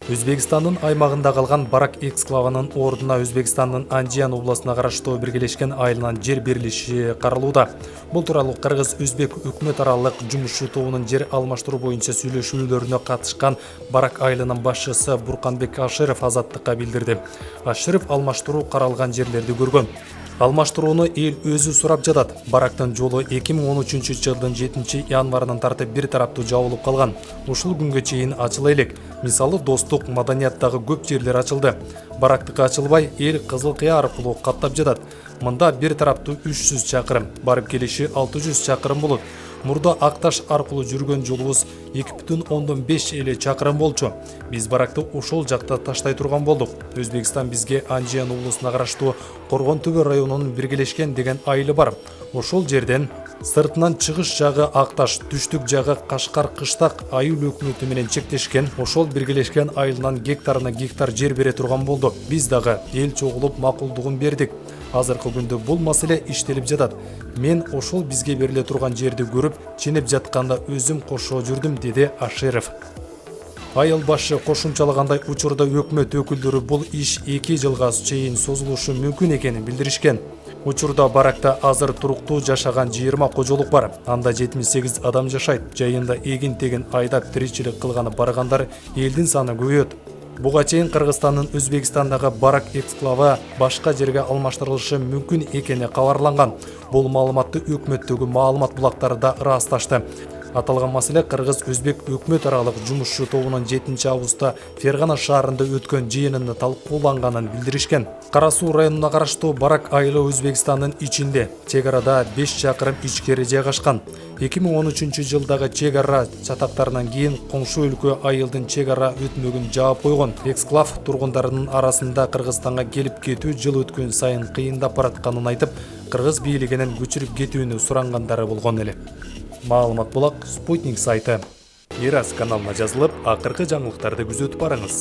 Өзбекстандын аймагында калган Барак эксклавынын ордуна Өзбекстандын Анжиян областына караштуу биргелешкен айылынан жер берилиши каралууда. Бул тууралуу Кыргыз-Өзбек өкмөт аралык жумушчу тобунун жер алмаштыруу боюнча сүйлөшүүлөрүнө катышкан Барак айылынын башчысы Бурканбек Аширов Азаттыкка билдирди. Аширов алмаштыруу каралган жерлерди көргөн. Алмаштырууну эл өзү сурап жатат. Барактын жолу 2013 жылдын 7 январынан тартып бир тараптуу жабылып калган. Ушул күнгө чейин ачыла элек. Мисалы достук, маданияттагы көп жерлер ачылды. Барактыкы ачылбай, эл Кызыл Кыя аркылуу каттап жатат. Мында бир тараптуу 300 чакырым, барып келиши 600 чакырым болот. Мурда Акташ аркылуу жүргөн жолубуз 2,5 эле чакырым болчу. Биз баракты ошол жакта таштай турган болдук. Өзбекстан бизге Анжиян облусуна караштуу Коргон Төбө районунун биргелешкен деген айылы бар. Ошол жерден сыртынан чыгыш жагы Акташ, түштүк жагы Кашкар Кыштак айыл өкмөтү менен чектешкен. Ошол биргелешкен айылынан гектарына гектар жер бере турган болдук. Биз дагы эл чогулуп макулдугун бердик. Азыркы күндө бул маселе иштелип жатат. Мен ошол бизге бериле турган жерди көрүп, ченеп жатканда өзүм кошо жүрдүм, деди Аширов. Айыл башы кошумчалагандай, учурда өкмөт өкүлдөрү бул иш 2 жылга чейин созулушу мүмкүн экенин билдиришкен. Учурда баракта азыр туруктуу жашаган 20 кожолук бар. Анда 78 адам жашайт. Жайында эгин-тегин айдап тиричилик кылганы баргандар элдин саны көбөйөт. Буга чейин Кыргызстандын Өзбекстандагы Барак эксклавы башка жерге алмаштырылышы мүмкүн экени кабарланган. Бул маалыматты өкмөттөгү маалымат булактары да ырасташты. Аталган маселе Кыргыз-Өзбек өкмөт аралык жумушчу тобунун 7 августта Фергана шаарында өткөн жыйынында талкууланганын билдиришкен. Кара Суу районуна караштуу Барак айылы Өзбекстандын ичинде, чек арада 5 чакырым ичкери жайгашкан. 2013 жылдагы чек ара чатактарынан кийин коңшу өлкө айылдын чек ара өтмөгүн жаап койгон. Эксклав тургундарынын арасында Кыргызстанга келип кетүү жыл өткөн сайын кыйындап баратканын айтып, Кыргыз бийлигинен көчүрүп кетүүнү сурангандары болгон эле. Маалымат булак Спутник сайты. Ирас каналына жазылып, акыркы жаңылыктарды күзөтүп барыңыз.